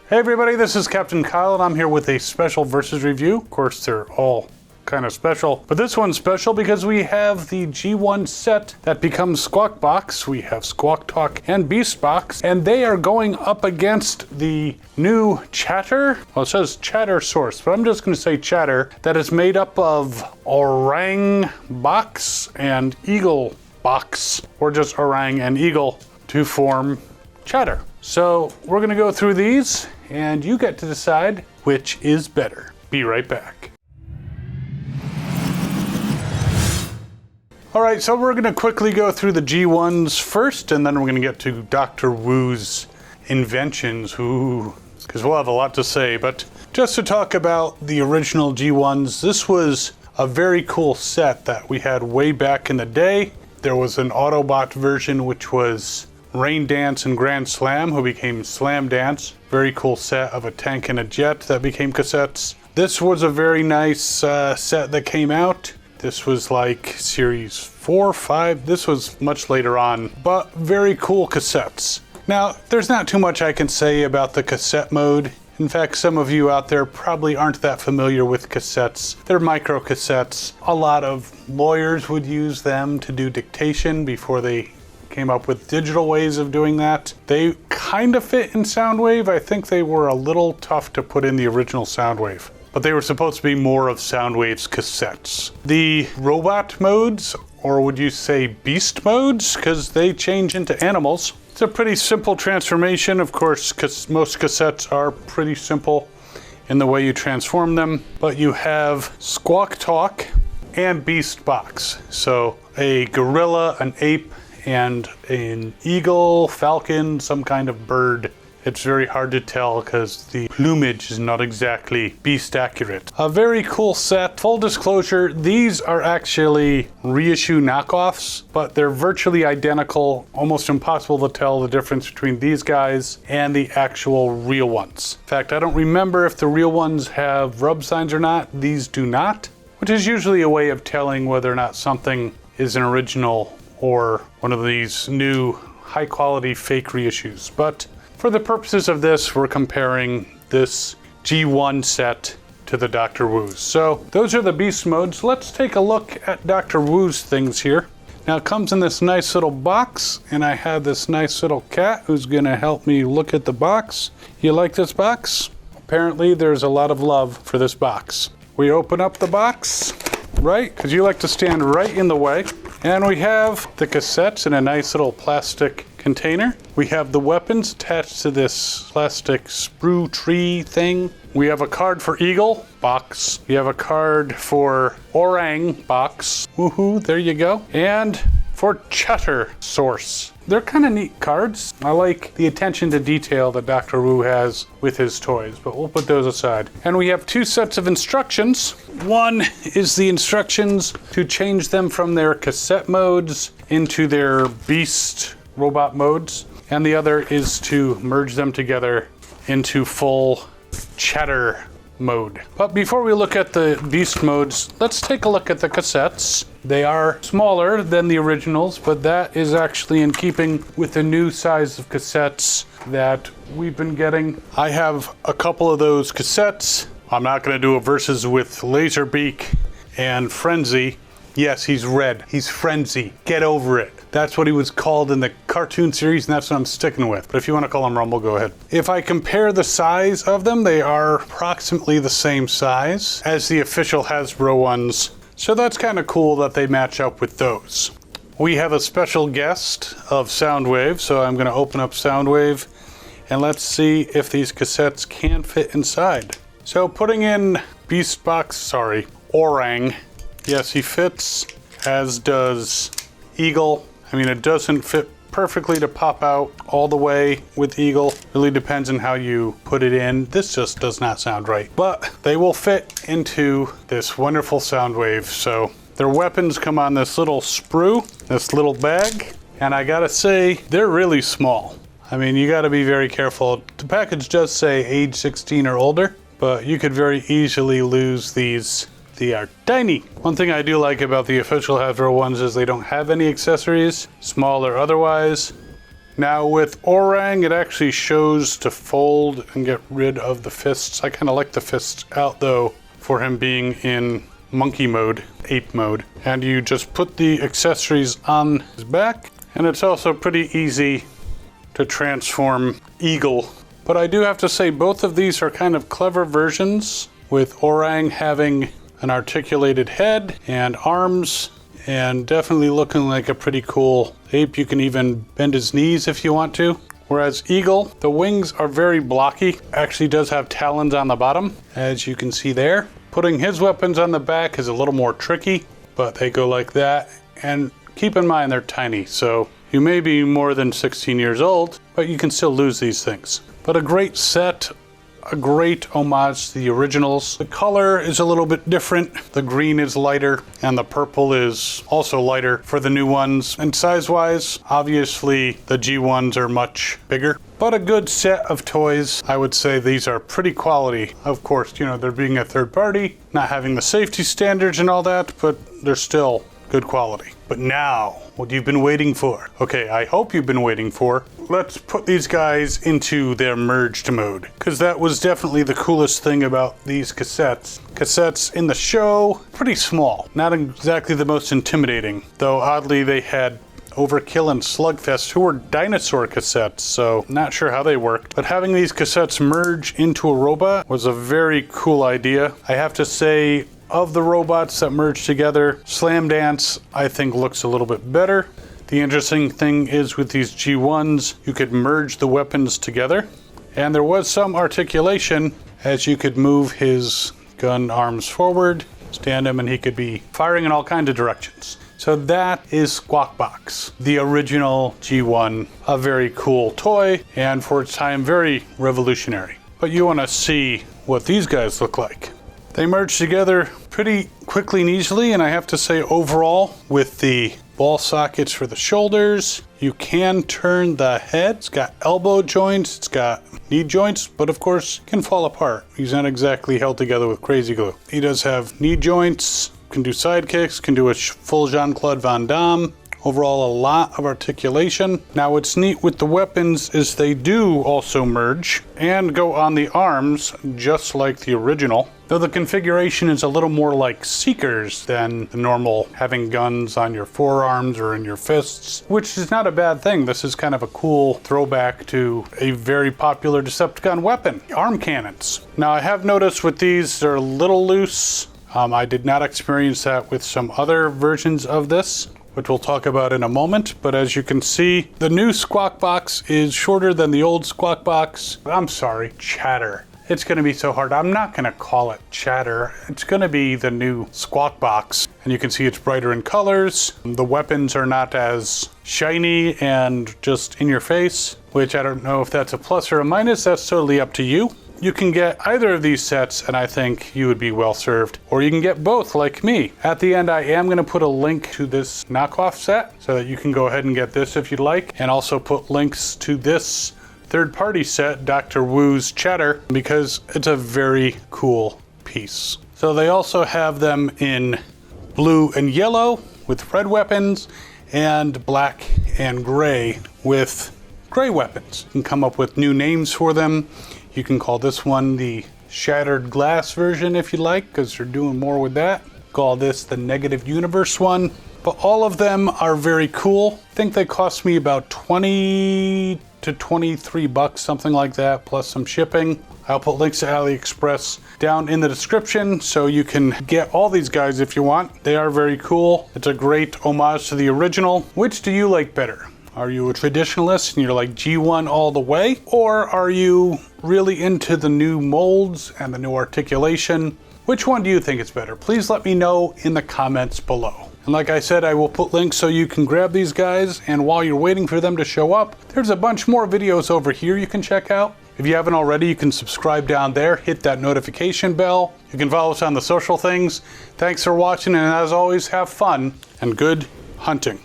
Hey everybody, this is Captain Kyle and I'm here with a special Versus review. Of course, they're all kind of special, but this one's special because we have the G1 set that becomes Squawk Box. We have Squawktalk and Beastbox, and they are going up against the new Chatter. Well, it says Chatter source, but I'm just going to say Chatter, that is made up of Orang Box and Eagle Box, or just Orang and Eagle to form Chatter. So we're going to go through these, and you get to decide which is better. Be right back. All right, so we're going to quickly go through the G1s first, and then we're going to get to Dr. Wu's inventions, because we'll have a lot to say. But just to talk about the original G1s, this was a very cool set that we had way back in the day. There was an Autobot version, which was Raindance and Grandslam, who became Slamdance. Very cool set of a tank and a jet that became cassettes. This was a very nice set that came out. This was like series 4 or 5. This was much later on, but very cool cassettes. Now, there's not too much I can say about the cassette mode. In fact, some of you out there probably aren't that familiar with cassettes. They're micro cassettes. A lot of lawyers would use them to do dictation before they came up with digital ways of doing that. They kind of fit in Soundwave. I think they were a little tough to put in the original Soundwave, but they were supposed to be more of Soundwave's cassettes. The robot modes, or would you say beast modes, because they change into animals. It's a pretty simple transformation, of course, because most cassettes are pretty simple in the way you transform them, but you have Squawktalk and Beastbox. So a gorilla, an ape, and an eagle, falcon, some kind of bird. It's very hard to tell because the plumage is not exactly beast accurate. A very cool set. Full disclosure, these are actually reissue knockoffs, but they're virtually identical. Almost impossible to tell the difference between these guys and the actual real ones. In fact, I don't remember if the real ones have rub signs or not. These do not, which is usually a way of telling whether or not something is an original or one of these new high quality fake reissues. But for the purposes of this, we're comparing this G1 set to the Dr. Wu's. So those are the beast modes. Let's take a look at Dr. Wu's things here. Now it comes in this nice little box, and I have this nice little cat who's gonna help me look at the box. You like this box? Apparently there's a lot of love for this box. We open up the box, right? Because you like to stand right in the way. And we have the cassettes in a nice little plastic container. We have the weapons attached to this plastic sprue tree thing. We have a card for Eagle box. We have a card for Orang box. Woohoo, there you go. And for Chatter source. They're kind of neat cards. I like the attention to detail that Dr. Wu has with his toys, but we'll put those aside. And we have two sets of instructions. One is the instructions to change them from their cassette modes into their beast robot modes, and the other is to merge them together into full Chatter mode. But before we look at the beast modes, let's take a look at the cassettes. They are smaller than the originals, but that is actually in keeping with the new size of cassettes that we've been getting. I have a couple of those cassettes. I'm not going to do a versus with Laserbeak and Frenzy. Yes, he's red. He's Frenzy. Get over it. That's what he was called in the cartoon series, and that's what I'm sticking with. But if you want to call him Rumble, go ahead. If I compare the size of them, they are approximately the same size as the official Hasbro ones. So that's kind of cool that they match up with those. We have a special guest of Soundwave, so I'm going to open up Soundwave, and let's see if these cassettes can fit inside. So putting in Orang. Yes, he fits, as does Eagle. I mean, it doesn't fit perfectly to pop out all the way with Eagle. Really depends on how you put it in. This just does not sound right. But they will fit into this wonderful Soundwave. So their weapons come on this little sprue, this little bag. And I gotta say, they're really small. I mean, you gotta be very careful. The package does say age 16 or older, but you could very easily lose these. They are tiny. One thing I do like about the official Hasbro ones is they don't have any accessories, small or otherwise. Now with Orang, it actually shows to fold and get rid of the fists. I kind of like the fists out though for him being in monkey mode, ape mode. And you just put the accessories on his back, and it's also pretty easy to transform Eagle. But I do have to say both of these are kind of clever versions, with Orang having an articulated head and arms, and definitely looking like a pretty cool ape. You can even bend his knees if you want to. Whereas Eagle, the wings are very blocky. Actually does have talons on the bottom, as you can see there. Putting his weapons on the back is a little more tricky, but they go like that. And keep in mind they're tiny, so you may be more than 16 years old, but you can still lose these things. But a great set, a great homage to the originals. The color is a little bit different. The green is lighter and the purple is also lighter for the new ones. And size-wise, obviously the G1s are much bigger, but a good set of toys. I would say these are pretty quality. Of course, you know, they're being a third party, not having the safety standards and all that, but they're still good quality. But now, what you've been waiting for. Okay, I hope you've been waiting for. Let's put these guys into their merged mode, because that was definitely the coolest thing about these cassettes. Cassettes in the show, pretty small. Not exactly the most intimidating, though oddly they had Overkill and Slugfest, who were dinosaur cassettes, so not sure how they worked. But having these cassettes merge into a robot was a very cool idea. I have to say, of the robots that merge together, Slamdance I think looks a little bit better. The interesting thing is with these G1s, you could merge the weapons together. And there was some articulation, as you could move his gun arms forward, stand him, and he could be firing in all kinds of directions. So that is Squawkbox, the original G1, a very cool toy, and for its time, very revolutionary. But you want to see what these guys look like. They merge together pretty quickly and easily, and I have to say overall, with the ball sockets for the shoulders, you can turn the head. It's got elbow joints, it's got knee joints, but of course can fall apart. He's not exactly held together with crazy glue. He does have knee joints, can do side kicks, can do a full Jean-Claude Van Damme. Overall, a lot of articulation. Now what's neat with the weapons is they do also merge and go on the arms just like the original. Though the configuration is a little more like Seekers than the normal having guns on your forearms or in your fists, which is not a bad thing. This is kind of a cool throwback to a very popular Decepticon weapon, arm cannons. Now I have noticed with these, they're a little loose. I did not experience that with some other versions of this, which we'll talk about in a moment. But as you can see, the new Squawk Box is shorter than the old Squawk Box. I'm sorry, Chatter. It's going to be so hard. I'm not going to call it Chatter. It's going to be the new Squawk Box. And you can see it's brighter in colors. The weapons are not as shiny and just in your face, which I don't know if that's a plus or a minus. That's totally up to you. You can get either of these sets and I think you would be well served. Or you can get both like me. At the end I am going to put a link to this knockoff set so that you can go ahead and get this if you'd like. And also put links to this third-party set, Dr. Wu's Chatter, because it's a very cool piece. So they also have them in blue and yellow with red weapons and black and gray with gray weapons. You can come up with new names for them. You can call this one the Shattered Glass version if you like, because they're doing more with that. Call this the Negative Universe one. But all of them are very cool. I think they cost me about 20 to 23 bucks, something like that, plus some shipping. I'll put links to AliExpress down in the description so you can get all these guys if you want. They are very cool. It's a great homage to the original. Which do you like better? Are you a traditionalist and you're like G1 all the way? Or are you really into the new molds and the new articulation? Which one do you think is better? Please let me know in the comments below. And like I said, I will put links so you can grab these guys. And while you're waiting for them to show up, there's a bunch more videos over here you can check out. If you haven't already, you can subscribe down there, hit that notification bell. You can follow us on the social things. Thanks for watching, and as always, have fun and good hunting.